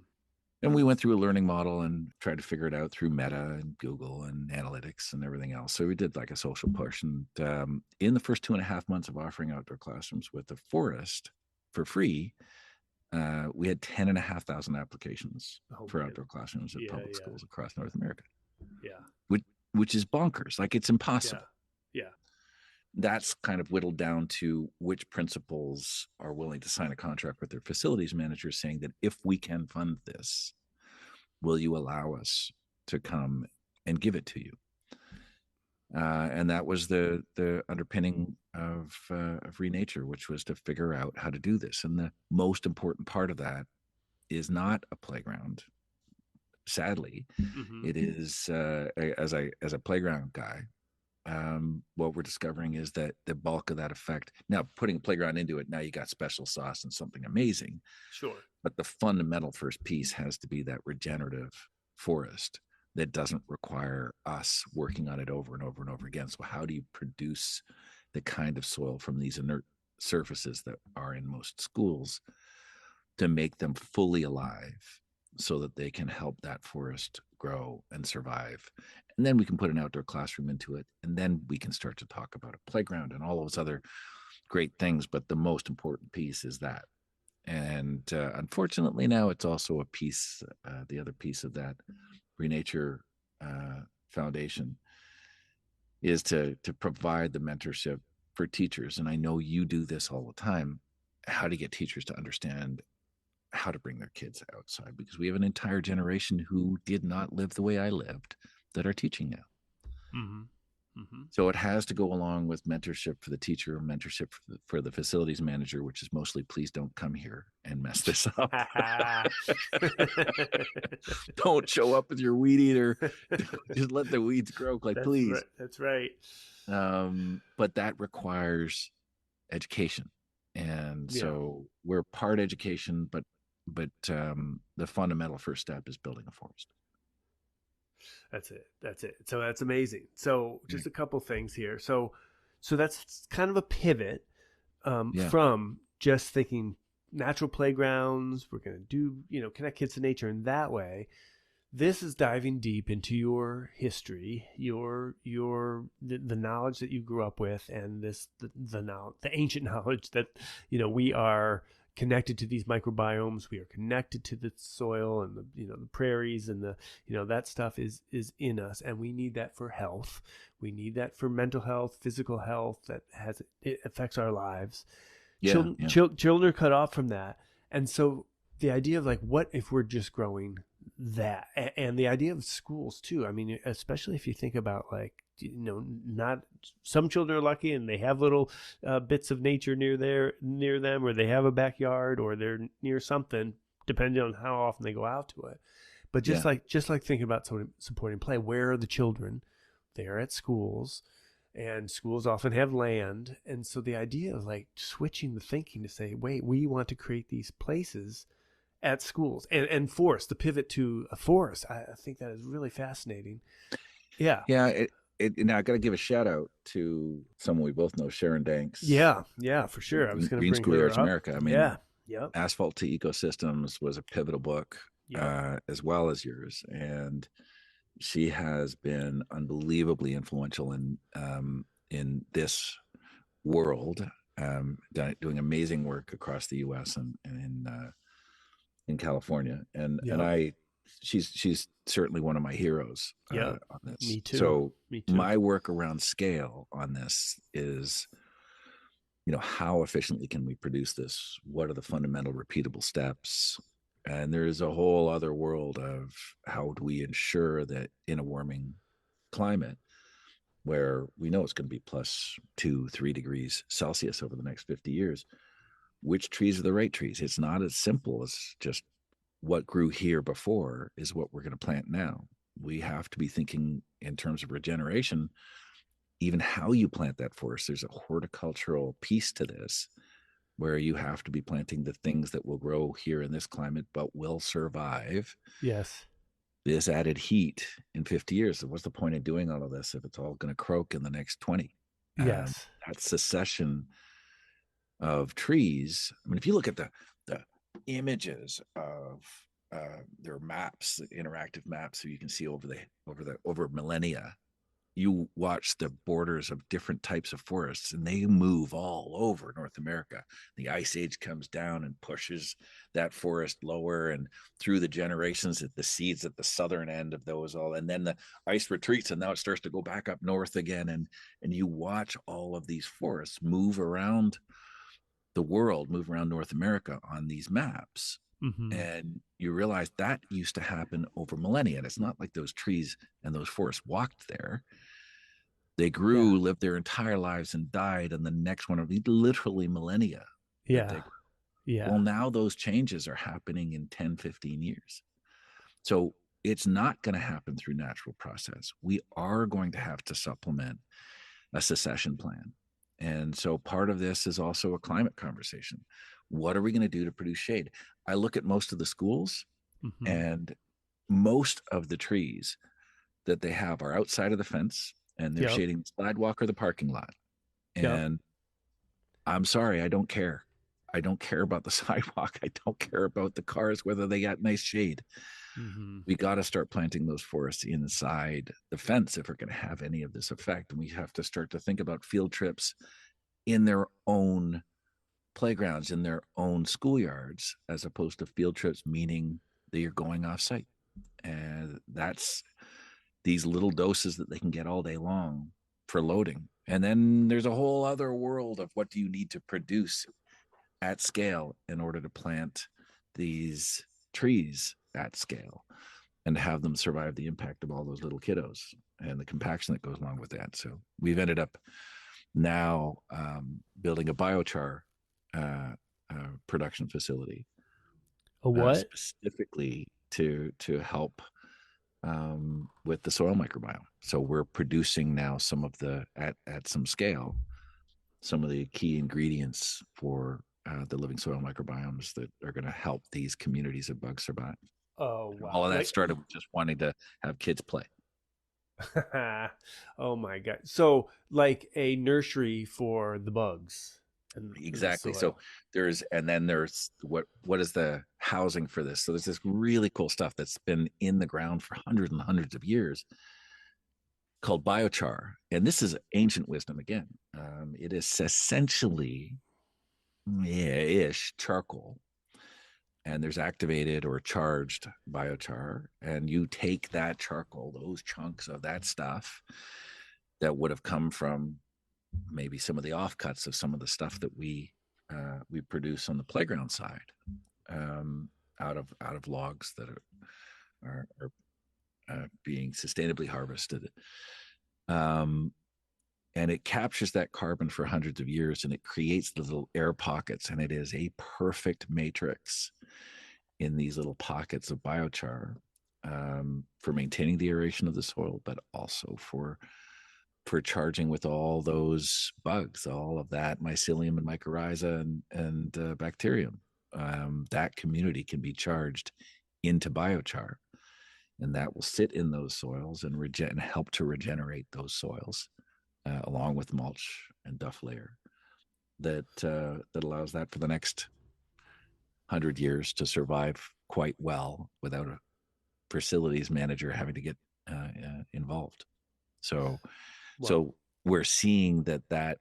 And we went through a learning model and tried to figure it out through Meta and Google and analytics and everything else. So we did like a social push. And in the first 2.5 months of offering outdoor classrooms with the forest for free, we had 10,500 applications for outdoor classrooms at public schools across North America. Yeah. Which is bonkers. Like, it's impossible. Yeah. That's kind of whittled down to which principals are willing to sign a contract with their facilities managers saying that if we can fund this, will you allow us to come and give it to you? And that was the underpinning of Renature, which was to figure out how to do this. And the most important part of that is not a playground. Sadly, it is as a playground guy. What we're discovering is that the bulk of that effect, now putting a playground into it, now you got special sauce and something amazing. Sure. But the fundamental first piece has to be that regenerative forest that doesn't require us working on it over and over and over again. So how do you produce the kind of soil from these inert surfaces that are in most schools to make them fully alive so that they can help that forest grow and survive? And then we can put an outdoor classroom into it, and then we can start to talk about a playground and all those other great things. But the most important piece is that. And unfortunately now it's also a piece, the other piece of that Renature Foundation is to provide the mentorship for teachers. And I know you do this all the time, how to get teachers to understand how to bring their kids outside, because we have an entire generation who did not live the way I lived that are teaching now. So it has to go along with mentorship for the teacher, mentorship for the facilities manager, which is mostly, please don't come here and mess this up. Don't show up with your weed eater. Just let the weeds grow, please. Right. That's right. But that requires education. And so we're part education, but the fundamental first step is building a forest. That's it. So that's amazing. So just a couple things here. So that's kind of a pivot from just thinking natural playgrounds. We're going to do, connect kids to nature in that way. This is diving deep into your history, the knowledge that you grew up with, and the ancient knowledge that we are connected to these microbiomes. We are connected to the soil and the prairies, and that stuff is in us, and we need that for health. We need that for mental health, physical health. It affects our lives. Children are cut off from that, and so the idea of what if we're just growing that, and the idea of schools too. I mean, especially if you think about not some children are lucky and they have little bits of nature near them, or they have a backyard, or they're near something, depending on how often they go out to it. But just like thinking about supporting play, where are the children? They're at schools, and schools often have land. And so the idea of switching the thinking to say, wait, we want to create these places at schools and forest, the pivot to a forest. I think that is really fascinating. Yeah. Yeah. Now I got to give a shout out to someone we both know, Sharon Danks. Yeah, for sure. I was going to bring Schoolyards America. I mean, Yep. Asphalt to Ecosystems was a pivotal book, as well as yours, and she has been unbelievably influential in this world, doing amazing work across the U.S. and in California, and she's certainly one of my heroes on this. Me too. So Me too. My work around scale on this is, how efficiently can we produce this? What are the fundamental repeatable steps? And there's a whole other world of how do we ensure that in a warming climate, where we know it's going to be plus 2-3 degrees Celsius over the next 50 years, which trees are the right trees? It's not as simple as just what grew here before is what we're going to plant now. We have to be thinking in terms of regeneration, even how you plant that forest. There's a horticultural piece to this where you have to be planting the things that will grow here in this climate, but will survive this added heat in 50 years. So what's the point of doing all of this if it's all going to croak in the next 20? Yes. That secession of trees. I mean, if you look at the images of their maps, the interactive maps, so you can see over millennia, you watch the borders of different types of forests, and they move all over North America. The ice age comes down and pushes that forest lower, and through the generations, the seeds at the southern end of those all, and then the ice retreats, and now it starts to go back up north again, and you watch all of these forests move around the world, move around North America on these maps. Mm-hmm. And you realize that used to happen over millennia. And it's not like those trees and those forests walked there. They grew, Yeah. lived their entire lives, and died. And the next one of these literally millennia that they Yeah. grew. Yeah. Well, now those changes are happening in 10, 15 years. So it's not going to happen through natural process. We are going to have to supplement a secession plan. And so part of this is also a climate conversation. What are we going to do to produce shade? I look at most of the schools, Mm-hmm. and most of the trees that they have are outside of the fence, and they're Yep. shading the sidewalk or the parking lot. Yep. And I'm sorry, I don't care. I don't care about the sidewalk. I don't care about the cars, whether they got nice shade. Mm-hmm. We got to start planting those forests inside the fence if we're going to have any of this effect. And we have to start to think about field trips in their own playgrounds, in their own schoolyards, as opposed to field trips, meaning that you're going off site. And that's these little doses that they can get all day long for loading. And then there's a whole other world of what do you need to produce at scale in order to plant these trees at scale and have them survive the impact of all those little kiddos and the compaction that goes along with that. So we've ended up now building a biochar production facility A what? specifically to help with the soil microbiome. So we're producing now some of the at some scale, some of the key ingredients for the living soil microbiomes that are going to help these communities of bugs survive. Oh And all wow. of that Like started with just wanting to have kids play. oh my god. So like a nursery for the bugs and the Exactly. So soil. there's what is the housing for this? So there's this really cool stuff that's been in the ground for hundreds and hundreds of years called biochar, and this is ancient wisdom again. It is essentially, yeah, ish charcoal, and there's activated or charged biochar, and you take that charcoal, those chunks of that stuff that would have come from maybe some of the offcuts of some of the stuff that we produce on the playground side, out of logs that are being sustainably harvested. Um, and it captures that carbon for hundreds of years, and it creates the little air pockets, and it is a perfect matrix in these little pockets of biochar, for maintaining the aeration of the soil, but also for charging with all those bugs, all of that mycelium and mycorrhiza and bacterium. That community can be charged into biochar, and that will sit in those soils and help to regenerate those soils, along with mulch and duff layer. That allows that for the next 100 years to survive quite well without a facilities manager having to get involved. So Wow. so we're seeing that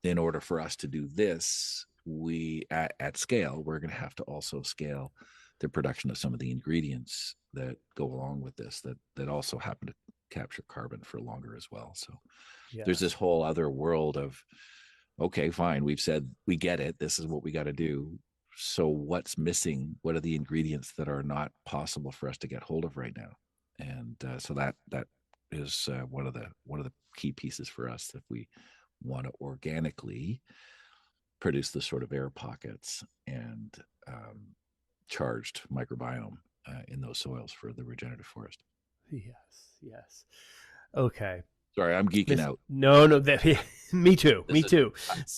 in order for us to do this, we at scale, we're going to have to also scale the production of some of the ingredients that go along with this that also happen to capture carbon for longer as well. So there's this Yes. whole other world of, okay, fine, we've said we get it, this is what we got to do. So what's missing? What are the ingredients that are not possible for us to get hold of right now? And so that is one of the key pieces for us if we want to organically produce the sort of air pockets and charged microbiome in those soils for the regenerative forest. Yes. Yes. Okay. Sorry, I'm geeking This out. no no that me too. Me This is too.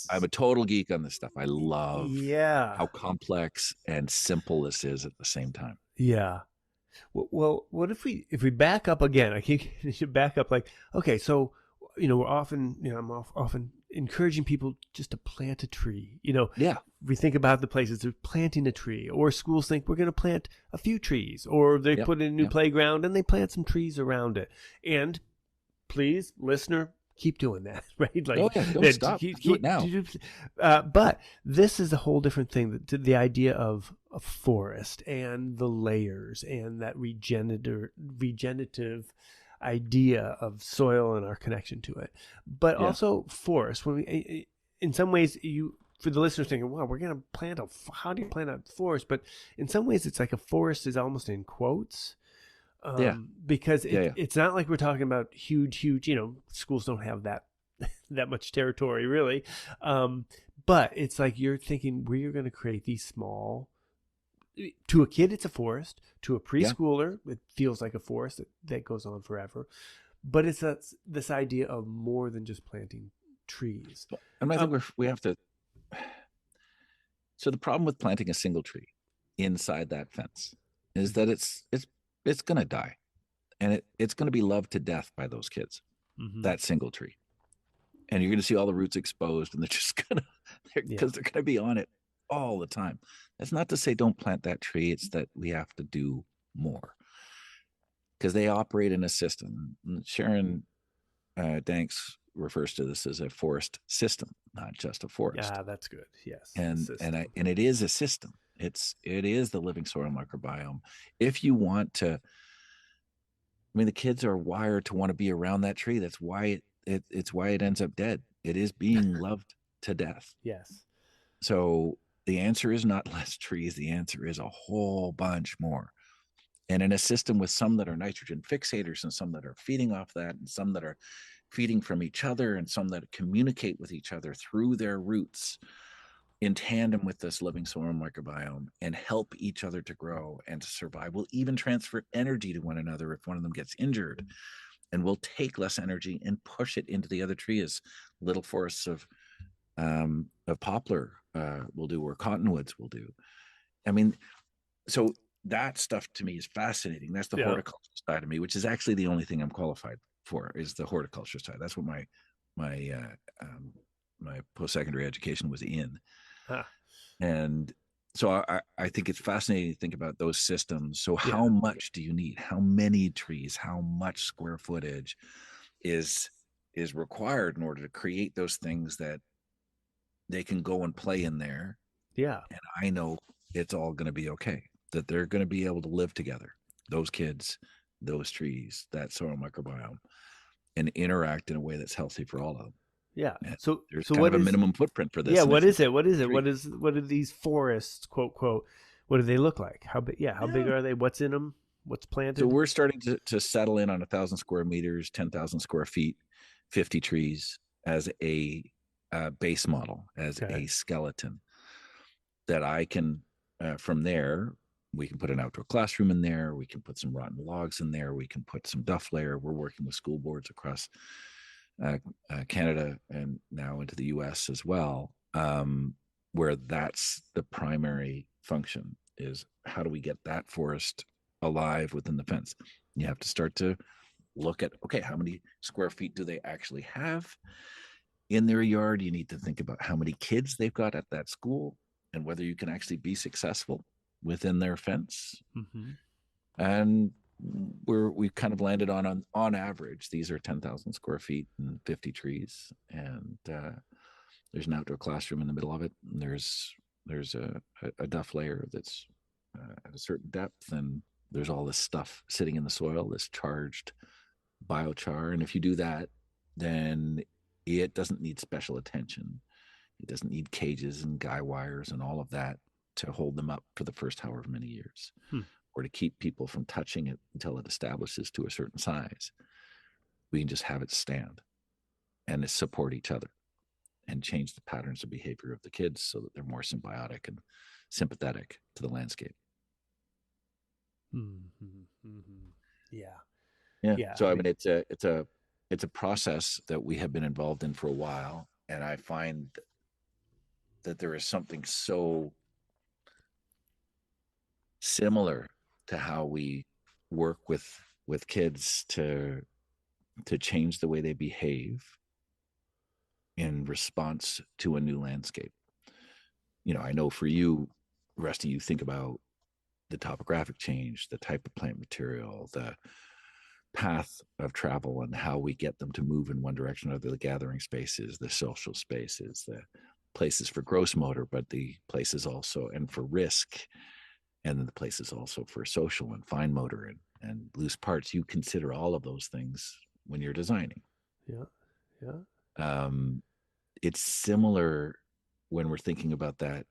I'm a total geek on this stuff. I love Yeah. how complex and simple this is at the same time. Yeah. Well, what if we back up again? I keep you should back up like okay, so we're often, I'm often encouraging people just to plant a tree. Yeah. We think about the places of planting a tree, or schools think we're going to plant a few trees, or they Yep. put in a new Yep. playground and they plant some trees around it. And please, listener, keep doing that, right? Oh Like yeah. Don't that. stop. Do it now. But this is a whole different thing. The idea of a forest and the layers and that regenerative idea of soil and our connection to it, but Yeah. also forest. In some ways, for the listeners thinking, "Wow, we're going to plant how do you plant a forest?" But in some ways, it's like a forest is almost in quotes. Yeah. Because Yeah. it's not like we're talking about huge, schools don't have that much territory really. But it's like you're thinking we're going to create these small, to a kid, it's a forest. To a Yeah. preschooler, it feels like a forest that goes on forever. But it's this idea of more than just planting trees. And I think we have to. So the problem with planting a single tree inside that fence is that it's going to die, and it's going to be loved to death by those kids. Mm-hmm. That single tree, and you're going to see all the roots exposed, and they're just gonna because they're going to be on it all the time. That's not to say don't plant that tree. It's that we have to do more because they operate in a system. Sharon Danks refers to this as a forest system, not just a forest. Yeah, that's good. Yes, and it is a system. It is the living soil microbiome. If you want to, I mean, the kids are wired to want to be around that tree. That's why it's why it ends up dead. It is being loved to death. Yes. So the answer is not less trees. The answer is a whole bunch more. And in a system with some that are nitrogen fixators and some that are feeding off that and some that are feeding from each other and some that communicate with each other through their roots in tandem with this living soil microbiome and help each other to grow and to survive. We'll even transfer energy to one another if one of them gets injured, and we'll take less energy and push it into the other tree, as little forests of poplar will do, or cottonwoods will do. I mean, so that stuff to me is fascinating. That's the horticulture side of me, which is actually the only thing I'm qualified for, is the horticulture side. That's what my post-secondary education was in. Huh. And so I think it's fascinating to think about those systems. So how much do you need? How many trees? How much square footage is required in order to create those things that they can go and play in there? Yeah. And I know it's all going to be okay, that they're going to be able to live together, those kids, those trees, that soil microbiome, and interact in a way that's healthy for all of them. Yeah. And so there's so kind what of a is minimum footprint for this. Yeah. What is it? What is it? What are these forests, quote, quote, what do they look like? How big? Yeah. How big are they? What's in them? What's planted? So we're starting to settle in on 1,000 square meters, 10,000 square feet, 50 trees as a base model, as a skeleton that I can, from there, we can put an outdoor classroom in there. We can put some rotten logs in there. We can put some duff layer. We're working with school boards across Canada and now into the US as well, where that's the primary function, is how do we get that forest alive within the fence? You have to start to look at, okay, how many square feet do they actually have in their yard? You need to think about how many kids they've got at that school and whether you can actually be successful within their fence. Mm-hmm. And we've kind of landed on average, these are 10,000 square feet and 50 trees. And there's an outdoor classroom in the middle of it. And there's a duff layer that's at a certain depth. And there's all this stuff sitting in the soil, this charged biochar. And if you do that, then it doesn't need special attention. It doesn't need cages and guy wires and all of that to hold them up for the first however many years, or to keep people from touching it until it establishes to a certain size. We can just have it stand and support each other and change the patterns of behavior of the kids so that they're more symbiotic and sympathetic to the landscape. Mm-hmm. Mm-hmm. Yeah. So I mean, it's a process that we have been involved in for a while, and I find that there is something so similar to how we work with kids to to change the way they behave in response to a new landscape. I know for you, Rusty, you think about the topographic change, the type of plant material, the path of travel, and how we get them to move in one direction, or the gathering spaces, the social spaces, the places for gross motor, but the places also, and for risk, and then the places also for social and fine motor and loose parts. You consider all of those things when you're designing. Yeah. Yeah. Um, it's similar when we're thinking about that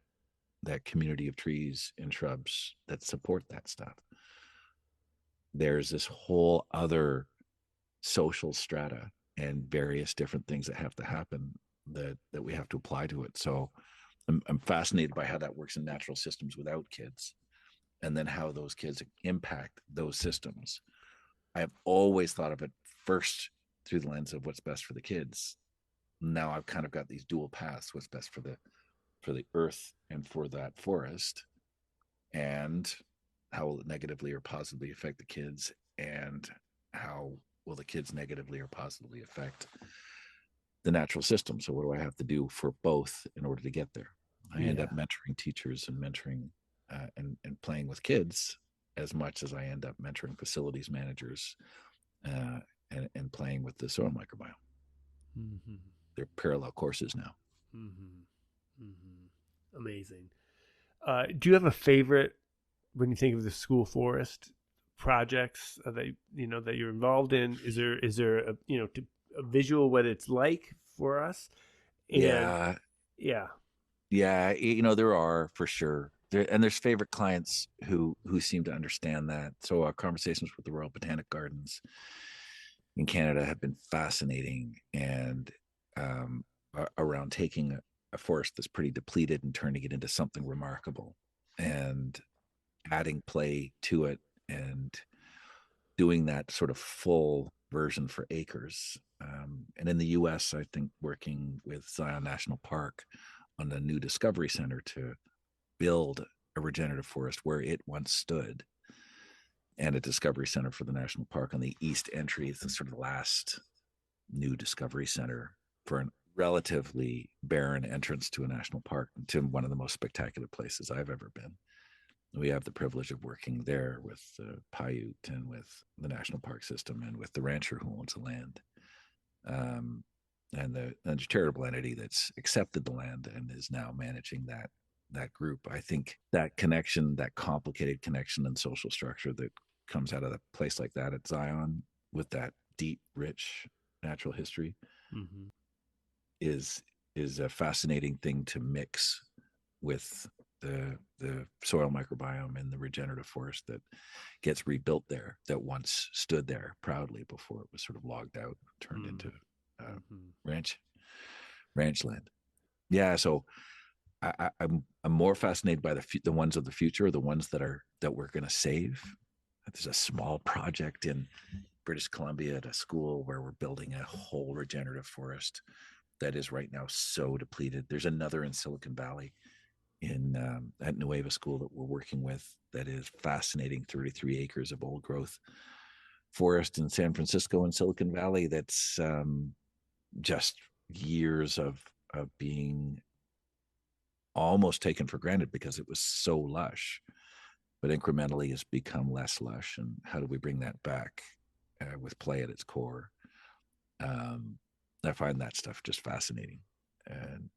community of trees and shrubs that support that stuff. There's this whole other social strata and various different things that have to happen that we have to apply to it. So I'm fascinated by how that works in natural systems without kids, and then how those kids impact those systems. I have always thought of it first through the lens of what's best for the kids. Now I've kind of got these dual paths: what's best for the earth and for that forest, and how will it negatively or positively affect the kids, and how will the kids negatively or positively affect the natural system. So what do I have to do for both in order to get there? I end up mentoring teachers and mentoring and playing with kids as much as I end up mentoring facilities managers and playing with the soil microbiome. Mm-hmm. They're parallel courses now. Mm-hmm. Mm-hmm. Amazing. Do you have a favorite when you think of the school forest projects that that you're involved in? Is there a a visual what it's like for us? And yeah. There are, for sure. There's favorite clients who seem to understand that. So our conversations with the Royal Botanic Gardens in Canada have been fascinating, and around taking a forest that's pretty depleted and turning it into something remarkable, and adding play to it, and doing that sort of full version for acres. And in the US, I think working with Zion National Park on the new Discovery Center to build a regenerative forest where it once stood, and a Discovery Center for the national park on the east entry. It's the sort of last new Discovery Center for a relatively barren entrance to a national park, to one of the most spectacular places I've ever been. We have the privilege of working there with Paiute and with the national park system and with the rancher who owns the land, and the charitable entity that's accepted the land and is now managing that group. I think that connection, that complicated connection and social structure that comes out of a place like that at Zion, with that deep, rich natural history, mm-hmm. is a fascinating thing to mix with the soil microbiome and the regenerative forest that gets rebuilt there, that once stood there proudly before it was sort of logged out, turned into ranch land. Yeah, so I'm more fascinated by the ones of the future, the ones that we're going to save. There's a small project in British Columbia at a school where we're building a whole regenerative forest that is right now so depleted. There's another in Silicon Valley at Nueva School that we're working with that is fascinating, 33 acres of old growth forest in San Francisco and Silicon Valley that's just years of being almost taken for granted because it was so lush, but incrementally has become less lush. And how do we bring that back with play at its core? I find that stuff just fascinating. And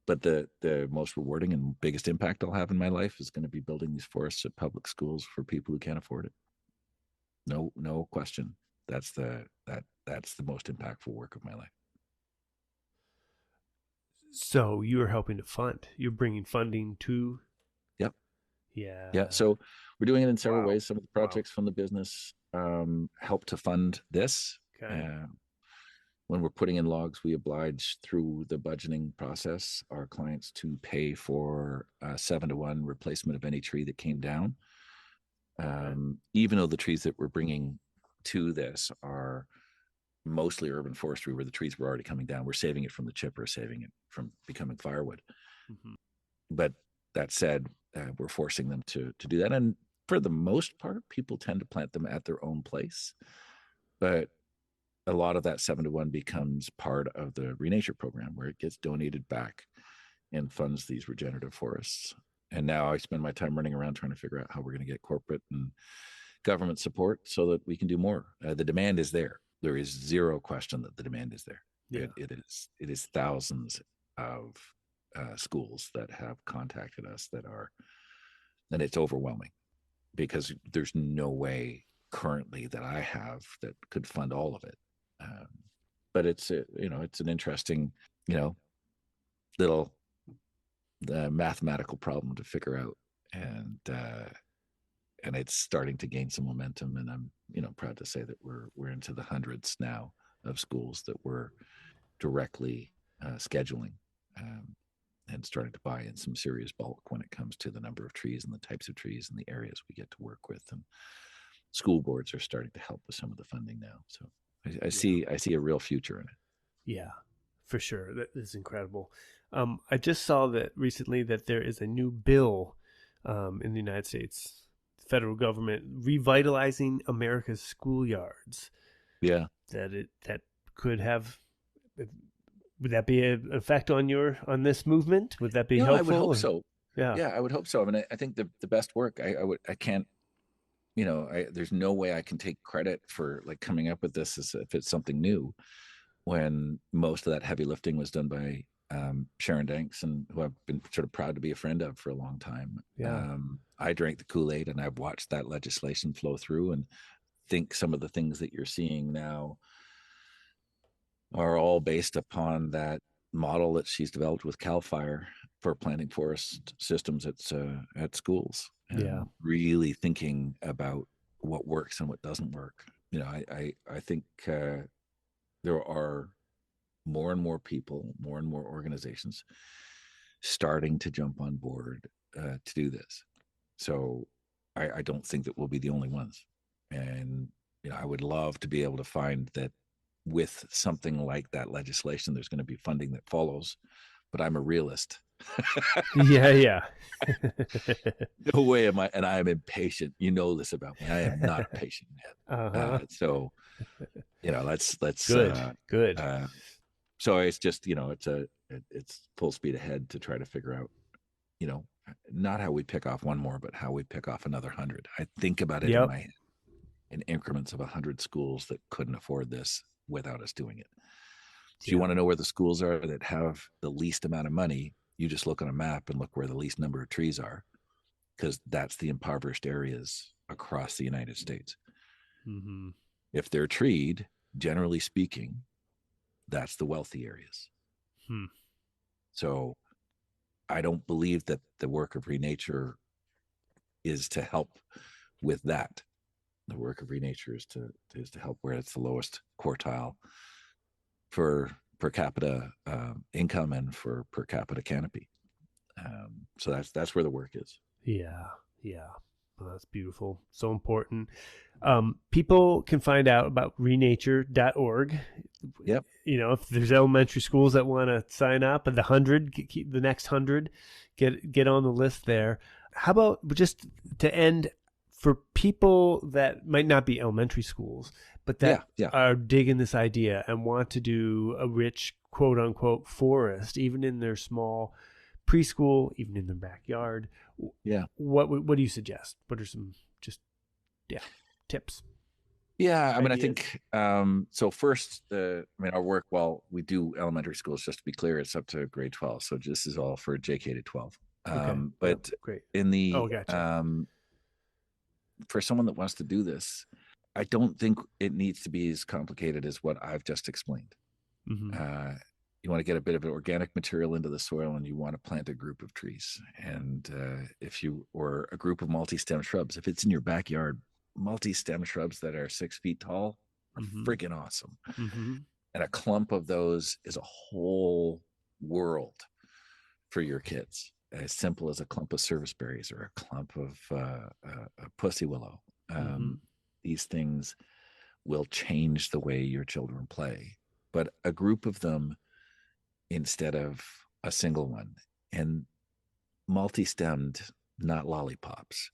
but the most rewarding and biggest impact I'll have in my life is going to be building these forests at public schools for people who can't afford it. No question. That's the most impactful work of my life. So you are helping to fund. You're bringing funding to. Yep. Yeah. So we're doing it in several ways. Some of the projects from the business help to fund this. Okay. When we're putting in logs, we oblige through the budgeting process our clients to pay for a 7-to-1 replacement of any tree that came down. Even though the trees that we're bringing to this are mostly urban forestry, where the trees were already coming down, we're saving it from the chipper, saving it from becoming firewood. Mm-hmm. But that said, we're forcing them to do that. And for the most part, people tend to plant them at their own place. But a lot of that 7-to-1 becomes part of the Renature program, where it gets donated back and funds these regenerative forests. And now I spend my time running around trying to figure out how we're going to get corporate and government support so that we can do more. The demand is there. There is zero question that the demand is there. Yeah. It is thousands of schools that have contacted us and it's overwhelming, because there's no way currently that I have that could fund all of it. But it's it's an interesting little mathematical problem to figure out, and it's starting to gain some momentum. And I'm proud to say that we're into the hundreds now of schools that we're directly scheduling, and starting to buy in some serious bulk when it comes to the number of trees and the types of trees and the areas we get to work with. And school boards are starting to help with some of the funding now. So I see a real future in it. Yeah, for sure. That is incredible. I just saw that recently that there is a new bill in the United States, federal government, revitalizing America's schoolyards. Yeah. That could have. Would that be an effect on this movement? Would that be helpful? I would hope so. Yeah, I would hope so. I mean, I think the best work. I can't. There's no way I can take credit for like coming up with this as if it's something new, when most of that heavy lifting was done by Sharon Danks, and who I've been sort of proud to be a friend of for a long time. Yeah. I drank the Kool-Aid, and I've watched that legislation flow through, and think some of the things that you're seeing now are all based upon that model that she's developed with CAL FIRE for planting forest systems at schools, and really thinking about what works and what doesn't work. I think there are more and more people, more and more organizations starting to jump on board to do this. So I don't think that we'll be the only ones. And I would love to be able to find that with something like that legislation, there's going to be funding that follows. But I'm a realist. Yeah. No way am I, and I am impatient. You know this about me. I am not a patient man. So let's good. So it's just it's full speed ahead to try to figure out not how we pick off one more, but how we pick off another 100. I think about it in my head in increments of 100 schools that couldn't afford this without us doing it. If you want to know where the schools are that have the least amount of money, you just look on a map and look where the least number of trees are, because that's the impoverished areas across the United States. Mm-hmm. If they're treed, generally speaking, that's the wealthy areas. So I don't believe that the work of Renature is to help with that. The work of Renature is to help where it's the lowest quartile for per capita income and for per capita canopy. So that's where the work is. Yeah. Well, that's beautiful. So important. People can find out about renature.org. Yep. If there's elementary schools that want to sign up, and keep the next 100, get on the list there. How about just to end, for people that might not be elementary schools, but that are digging this idea and want to do a rich, quote unquote, forest, even in their small preschool, even in their backyard. Yeah. What do you suggest? What are some tips? Yeah, I mean, I think so. First, our work, while we do elementary schools, just to be clear, it's up to grade 12. So this is all for JK to 12. But great. In the gotcha. For someone that wants to do this, I don't think it needs to be as complicated as what I've just explained. Mm-hmm. You want to get a bit of organic material into the soil, and you want to plant a group of trees. And or a group of multi-stem shrubs. If it's in your backyard, multi-stem shrubs that are 6 feet tall are freaking awesome. Mm-hmm. And a clump of those is a whole world for your kids. As simple as a clump of service berries or a clump of a pussy willow. These things will change the way your children play. But a group of them instead of a single one, and multi-stemmed, not lollipops,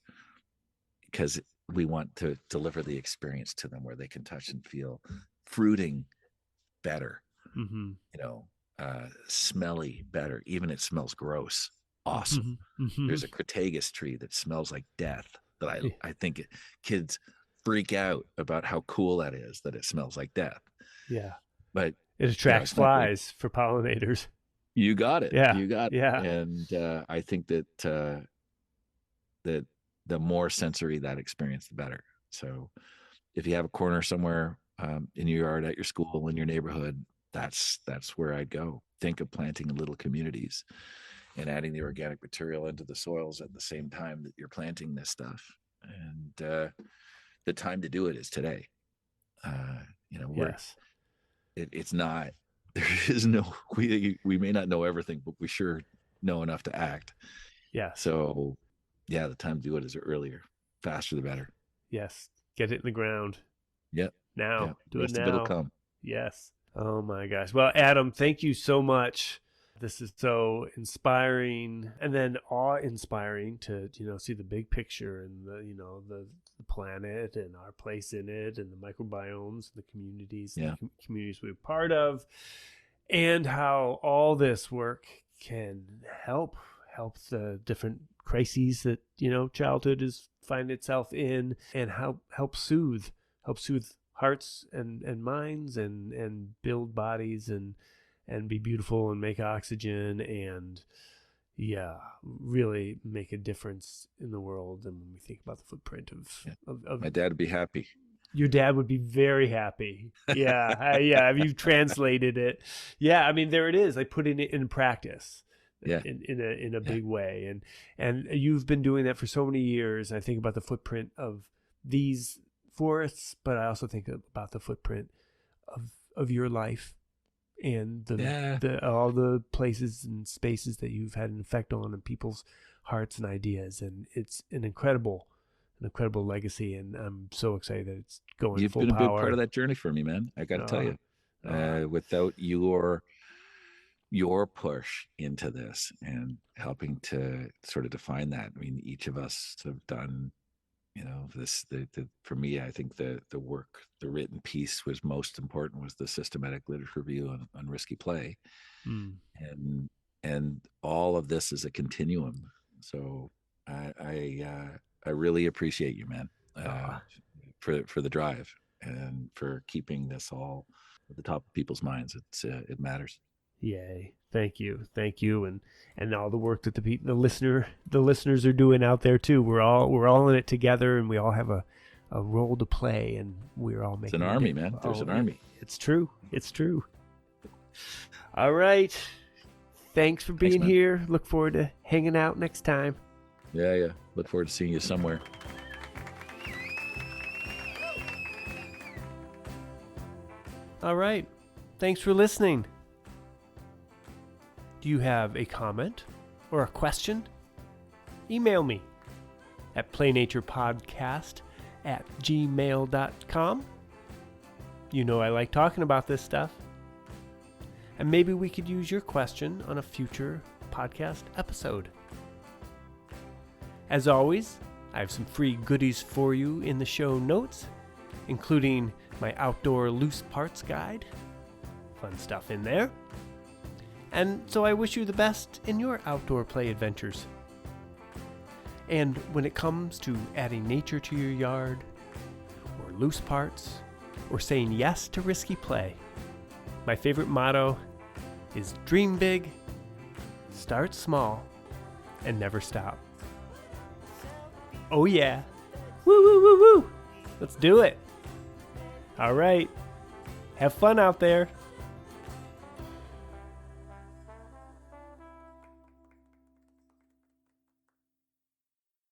because we want to deliver the experience to them where they can touch and feel fruiting better, Mm-hmm. smelly better. Even it smells gross. Awesome. Mm-hmm. Mm-hmm. There's a Crataegus tree that smells like death that I think kids freak out about how cool that is, that it smells like death. Yeah. But it attracts flies for pollinators. You got it. Yeah. You got it. Yeah. And I think that that the more sensory that experience, the better. So if you have a corner somewhere in your yard, at your school, in your neighborhood, that's where I'd go. Think of planting in little communities and adding the organic material into the soils at the same time that you're planting this stuff. And the time to do it is today. Yes. It's not, there is no, we may not know everything, but we sure know enough to act. Yeah. So yeah, the time to do it is earlier, faster the better. Yes. Get it in the ground. Yep. Now. Yep. Do it now. It'll come. Yes. Oh my gosh. Well, Adam, thank you so much. This is so inspiring, and then awe-inspiring to see the big picture and the planet and our place in it, and the microbiomes, the communities, the communities we're part of, and how all this work can help the different crises that childhood is finding itself in, and help soothe hearts and minds, and build bodies, and be beautiful, and make oxygen, and really make a difference in the world. And when we think about the footprint of my dad would be happy. Your dad would be very happy. Yeah. You've translated it. Yeah. I mean, there it is. I put it in practice. Yeah. In a big way. And you've been doing that for so many years. I think about the footprint of these forests, but I also think about the footprint of your life, and all the places and spaces that you've had an effect on people's hearts and ideas. And it's an incredible legacy, and I'm so excited that it's going You've full been a power. big part of that journey for me, man. I got to tell you, without your push into this and helping to sort of define that, I mean, each of us have done, this, for me, I think the work, the written piece was most important, was the systematic literature review on risky play. And all of this is a continuum. So I really appreciate you, man, for the drive, and for keeping this all at the top of people's minds. It matters. Yay. Thank you. And all the work that the listeners are doing out there too. We're all in it together, and we all have a role to play, and we're all making it's an army, man. There's an army. It's true. All right. Thanks for being here. Look forward to hanging out next time. Yeah. Look forward to seeing you somewhere. All right. Thanks for listening. Do you have a comment or a question? Email me at playnaturepodcast@gmail.com. I like talking about this stuff. And maybe we could use your question on a future podcast episode. As always, I have some free goodies for you in the show notes, including my outdoor loose parts guide. Fun stuff in there. And so I wish you the best in your outdoor play adventures. And when it comes to adding nature to your yard, or loose parts, or saying yes to risky play, my favorite motto is dream big, start small, and never stop. Oh yeah. Woo, woo, woo, woo. Let's do it. All right. Have fun out there.